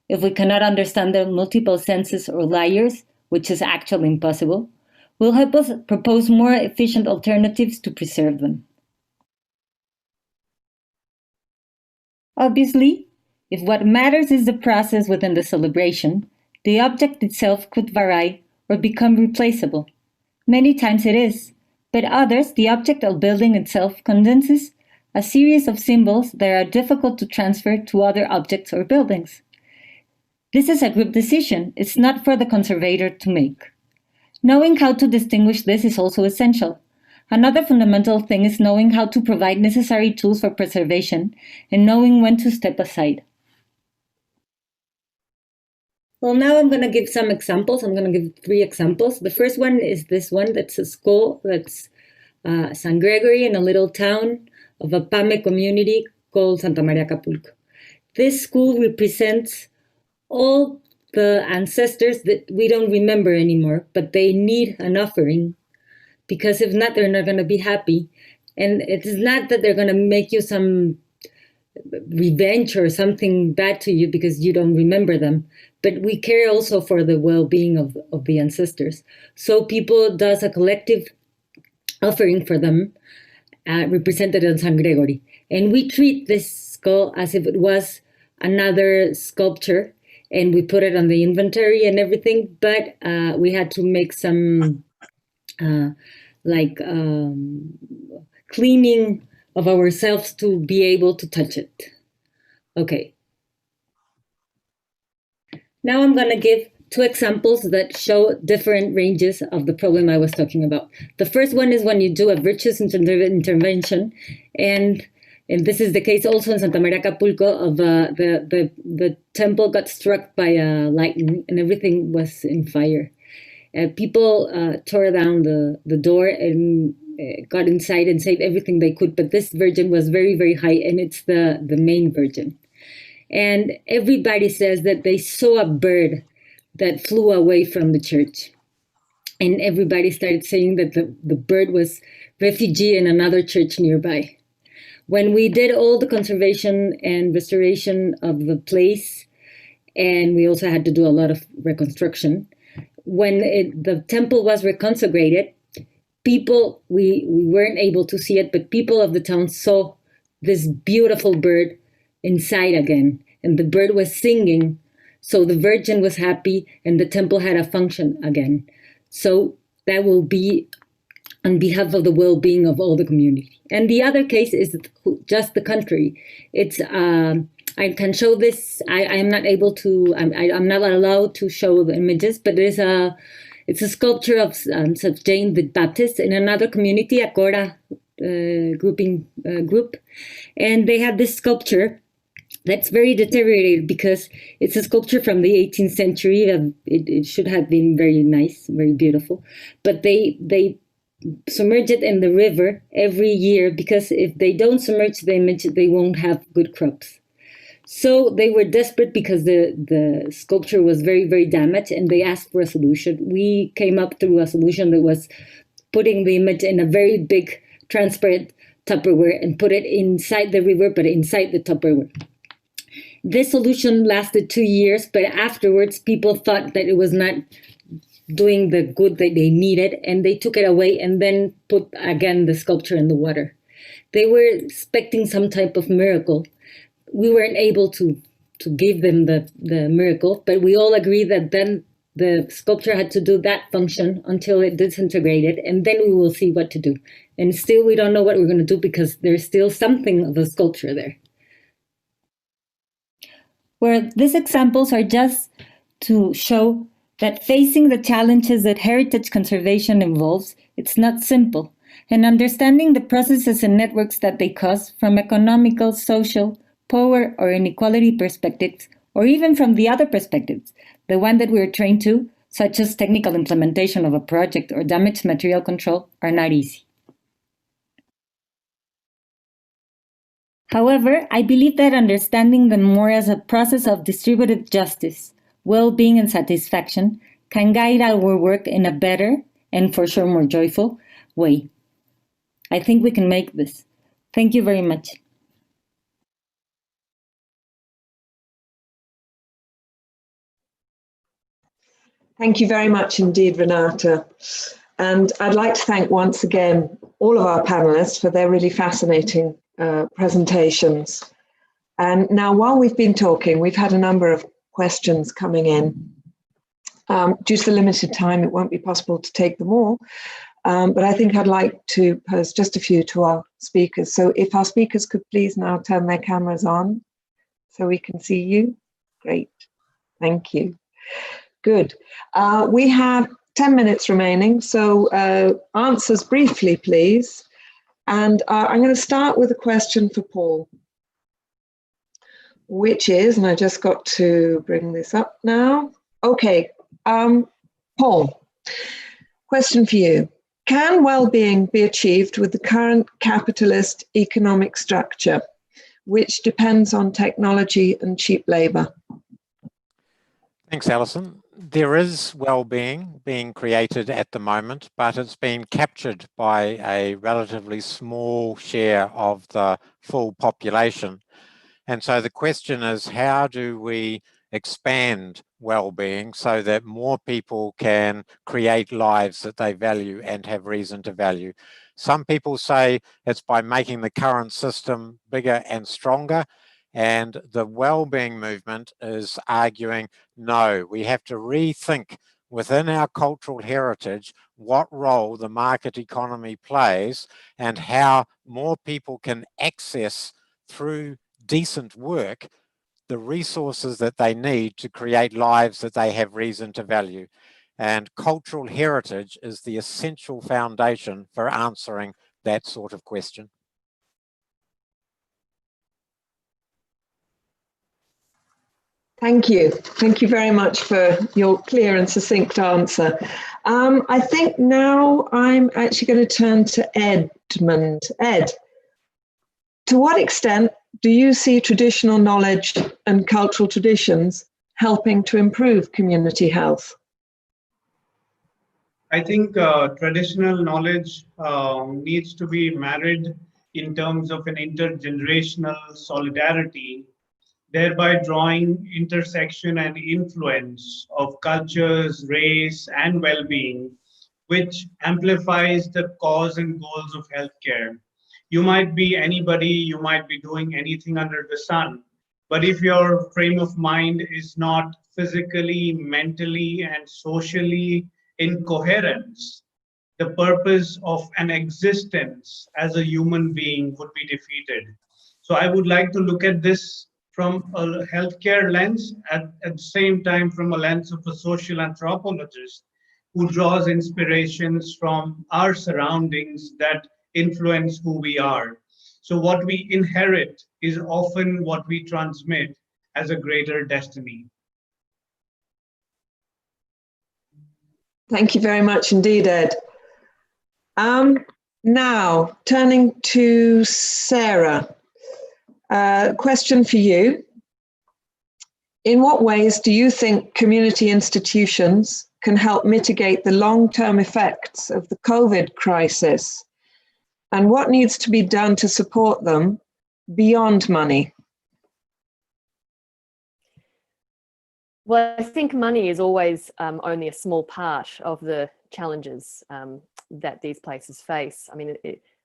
if we cannot understand their multiple senses or layers, which is actually impossible, will help us propose more efficient alternatives to preserve them. Obviously, if what matters is the process within the celebration, the object itself could vary or become replaceable. Many times it is, but others, the object or building itself condenses a series of symbols that are difficult to transfer to other objects or buildings. This is a group decision. It's not for the conservator to make. Knowing how to distinguish this is also essential. Another fundamental thing is knowing how to provide necessary tools for preservation and knowing when to step aside. Well, now I'm going to give some examples. I'm going to give 3 examples. The first one is this one that's a school that's San Gregory in a little town of a Pame community called Santa Maria Acapulco. This school represents all the ancestors that we don't remember anymore, but they need an offering, because if not, they're not going to be happy. And it is not that they're going to make you some revenge or something bad to you because you don't remember them, but we care also for the well-being of the ancestors. So people does a collective offering for them, represented in San Gregory. And we treat this skull as if it was another sculpture, and we put it on the inventory and everything, but we had to make some cleaning of ourselves to be able to touch it. Okay. Now I'm going to give 2 examples that show different ranges of the problem I was talking about. The first one is when you do a virtuous intervention, and this is the case also in Santa Maria Acapulco of the temple got struck by lightning and everything was in fire. People tore down the door and got inside and saved everything they could, but this virgin was very, very high, and it's the main virgin. And everybody says that they saw a bird that flew away from the church. And everybody started saying that the bird was refugee in another church nearby. When we did all the conservation and restoration of the place, and we also had to do a lot of reconstruction, when the temple was reconsecrated, people, we weren't able to see it, but people of the town saw this beautiful bird inside again, and the bird was singing. So the Virgin was happy and the temple had a function again. So that will be on behalf of the well-being of all the community. And the other case is just the country. It's I can show this. I'm not able to. I'm not allowed to show the images, but it's a sculpture of Jane the Baptist in another community, a Cora group, and they have this sculpture that's very deteriorated because it's a sculpture from the 18th century. It should have been very nice, very beautiful, but they submerge it in the river every year because if they don't submerge the image, they won't have good crops. So they were desperate because the sculpture was very, very damaged, and they asked for a solution. We came up through a solution that was putting the image in a very big transparent Tupperware and put it inside the river, but inside the Tupperware. This solution lasted 2 years, but afterwards people thought that it was not doing the good that they needed, and they took it away and then put again the sculpture in the water. They were expecting some type of miracle. We weren't able to give them the miracle, but we all agreed that then the sculpture had to do that function until it disintegrated, and then we will see what to do. And still we don't know what we're going to do because there's still something of a sculpture there. Where these examples are just to show that facing the challenges that heritage conservation involves, it's not simple. And understanding the processes and networks that they cause from economical, social, power or inequality perspectives, or even from the other perspectives, the one that we're trained to, such as technical implementation of a project or damaged material control, are not easy. However, I believe that understanding them more as a process of distributed justice, well-being and satisfaction can guide our work in a better, and for sure more joyful, way. I think we can make this. Thank you very much. Thank you very much indeed, Renata. And I'd like to thank once again all of our panelists for their really fascinating presentations. And now, while we've been talking, we've had a number of questions coming in. Due to the limited time, it won't be possible to take them all, but I think I'd like to pose just a few to our speakers. So if our speakers could please now turn their cameras on so we can see you. Great, thank you. Good. We have 10 minutes remaining, so answers briefly, please. And I'm going to start with a question for Paul, which is, and I just got to bring this up now. Okay, Paul, question for you. Can well-being be achieved with the current capitalist economic structure, which depends on technology and cheap labor? Thanks, Alison. There is well-being being created at the moment, but it's been captured by a relatively small share of the full population. And so the question is, how do we expand well-being so that more people can create lives that they value and have reason to value? Some people say it's by making the current system bigger and stronger. And the well-being movement is arguing, no, we have to rethink within our cultural heritage what role the market economy plays and how more people can access through decent work the resources that they need to create lives that they have reason to value. And cultural heritage is the essential foundation for answering that sort of question. Thank you. Thank you very much for your clear and succinct answer. I think now I'm actually going to turn to Edmund. Ed, to what extent do you see traditional knowledge and cultural traditions helping to improve community health? I think traditional knowledge needs to be married in terms of an intergenerational solidarity, thereby drawing intersection and influence of cultures, race, and well-being, which amplifies the cause and goals of healthcare. You might be anybody, you might be doing anything under the sun, but if your frame of mind is not physically, mentally, and socially in coherence, the purpose of an existence as a human being would be defeated. So I would like to look at this from a healthcare lens, at the same time from a lens of a social anthropologist who draws inspirations from our surroundings that influence who we are. So what we inherit is often what we transmit as a greater destiny. Thank you very much indeed, Ed. Now, turning to Sarah. Question for you. In what ways do you think community institutions can help mitigate the long-term effects of the COVID crisis? And what needs to be done to support them beyond money? Well, I think money is always only a small part of the challenges that these places face. I mean,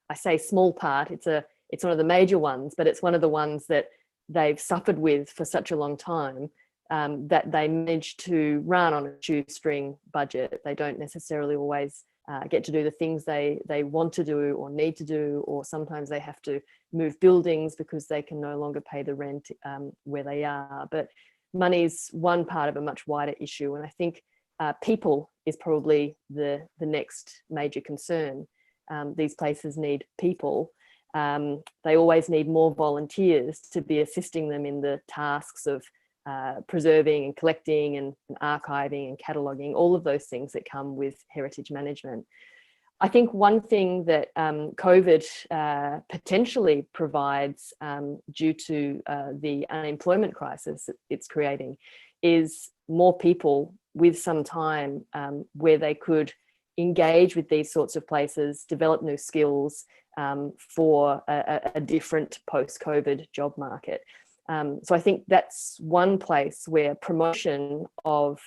I say small part, it's one of the major ones, but it's one of the ones that they've suffered with for such a long time that they manage to run on a shoestring budget. They don't necessarily always get to do the things they want to do or need to do, or sometimes they have to move buildings because they can no longer pay the rent where they are. But money's one part of a much wider issue, and I think people is probably the next major concern. These places need people. They always need more volunteers to be assisting them in the tasks of preserving and collecting and archiving and cataloguing, all of those things that come with heritage management. I think one thing that COVID potentially provides due to the unemployment crisis it's creating is more people with some time where they could engage with these sorts of places, develop new skills for a different post-COVID job market. So I think that's one place where promotion of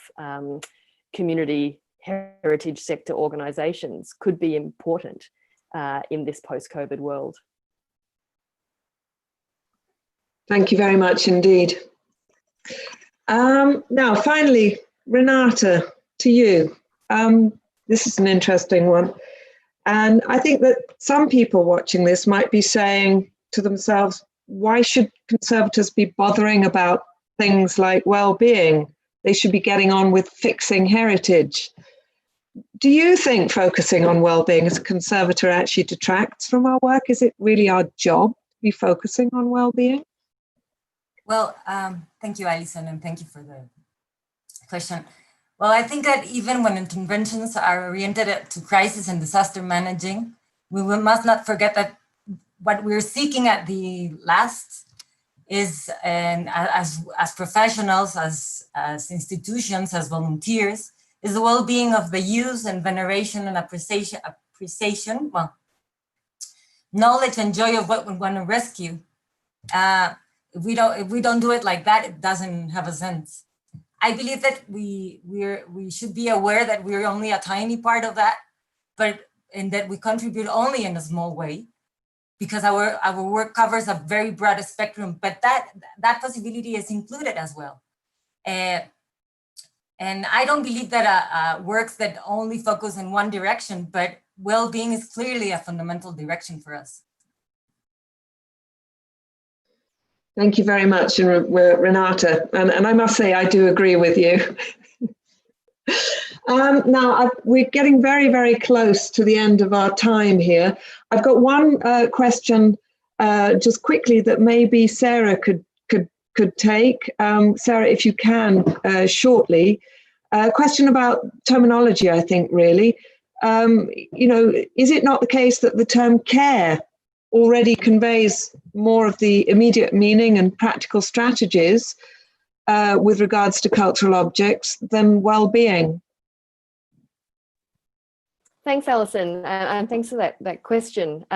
community heritage sector organisations could be important in this post-COVID world. Thank you very much indeed. Now, finally, Renata, to you. This is an interesting one. And I think that some people watching this might be saying to themselves, why should Conservators be bothering about things like well-being? They should be getting on with fixing heritage. Do you think focusing on well-being as a Conservator actually detracts from our work? Is it really our job to be focusing on well-being? Well, thank you, Alison, and thank you for the question. Well, I think that even when interventions are oriented to crisis and disaster managing, we must not forget that what we're seeking at the last is, and as professionals, as institutions, as volunteers, is the well-being of the use and veneration and appreciation, well, knowledge and joy of what we want to rescue. If we don't do it like that, it doesn't have a sense. I believe that we should be aware that we're only a tiny part of that, and that we contribute only in a small way, because our work covers a very broad spectrum, but that possibility is included as well. And I don't believe that works that only focus in one direction, but well-being is clearly a fundamental direction for us. Thank you very much, Renata. And I must say, I do agree with you. Now, we're getting very, very close to the end of our time here. I've got one question just quickly that maybe Sarah could take. Sarah, if you can, shortly. A question about terminology, I think, really. Is it not the case that the term care already conveys more of the immediate meaning and practical strategies with regards to cultural objects than well-being? Thanks, Alison, and thanks for that question.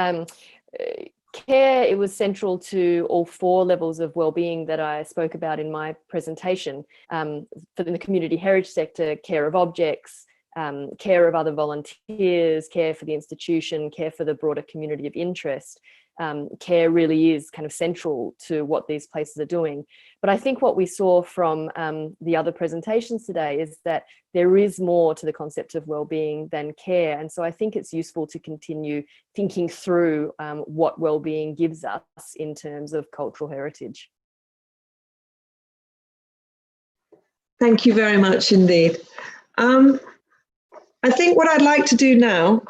Care, it was central to all four levels of well-being that I spoke about in my presentation. For the community heritage sector, care of objects, care of other volunteers, care for the institution, care for the broader community of interest. care really is kind of central to what these places are doing. But I think what we saw from the other presentations today is that there is more to the concept of well-being than care. And so I think it's useful to continue thinking through what well-being gives us in terms of cultural heritage. Thank you very much indeed. I think what I'd like to do now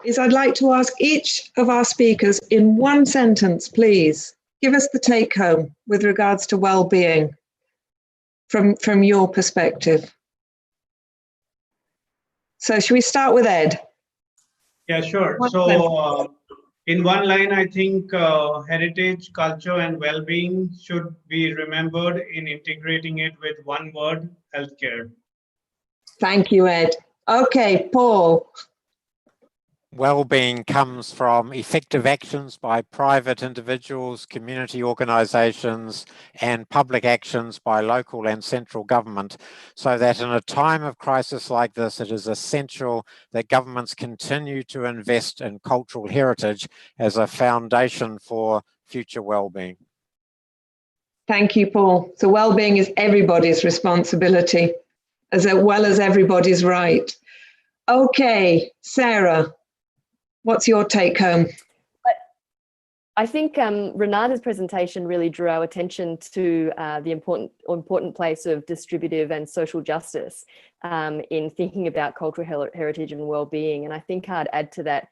is I'd like to ask each of our speakers in one sentence, please, give us the take home with regards to well-being from your perspective. So should we start with Ed? Yeah, sure. So in one line, I think heritage, culture, and well-being should be remembered in integrating it with one word, healthcare. Thank you, Ed. Okay, Paul. Wellbeing comes from effective actions by private individuals, community organisations, and public actions by local and central government, so that in a time of crisis like this, it is essential that governments continue to invest in cultural heritage as a foundation for future wellbeing. Thank you, Paul. So well-being is everybody's responsibility, as well as everybody's right. Okay, Sarah. What's your take home? I think Renata's presentation really drew our attention to the important place of distributive and social justice in thinking about cultural heritage and well-being. And I think I'd add to that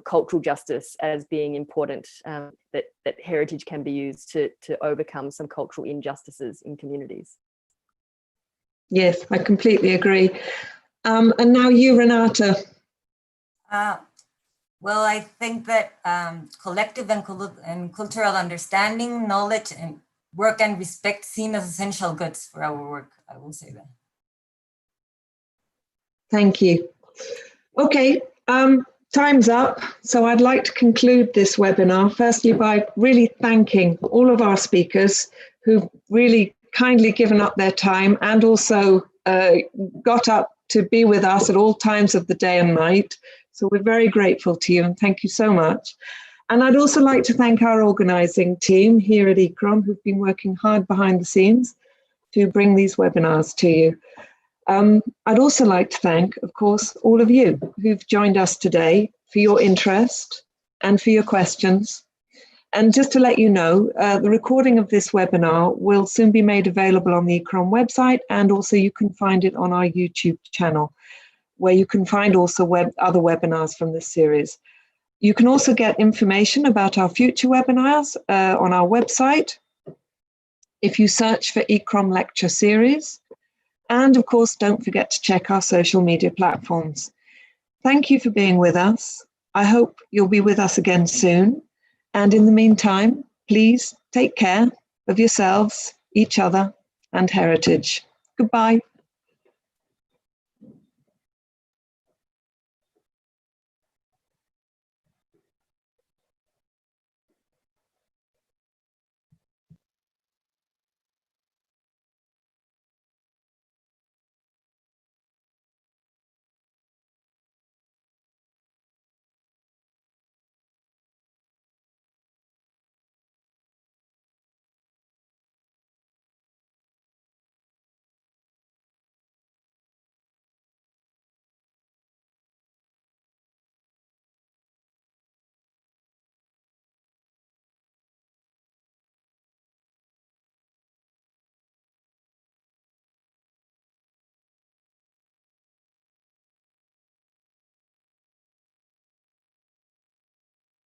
cultural justice as being important, that heritage can be used to overcome some cultural injustices in communities. Yes, I completely agree. And now you, Renata. Well, I think that collective and cultural understanding, knowledge, and work and respect seen as essential goods for our work. I will say that. Thank you. Okay, time's up. So I'd like to conclude this webinar, firstly by really thanking all of our speakers who've really kindly given up their time and also got up to be with us at all times of the day and night. So we're very grateful to you and thank you so much. And I'd also like to thank our organising team here at ECROM who've been working hard behind the scenes to bring these webinars to you. I'd also like to thank, of course, all of you who've joined us today for your interest and for your questions. And just to let you know, the recording of this webinar will soon be made available on the ECROM website, and also you can find it on our YouTube channel, where you can find also other webinars from this series. You can also get information about our future webinars on our website if you search for ECROM Lecture Series. And of course, don't forget to check our social media platforms. Thank you for being with us. I hope you'll be with us again soon. And in the meantime, please take care of yourselves, each other, and heritage. Goodbye.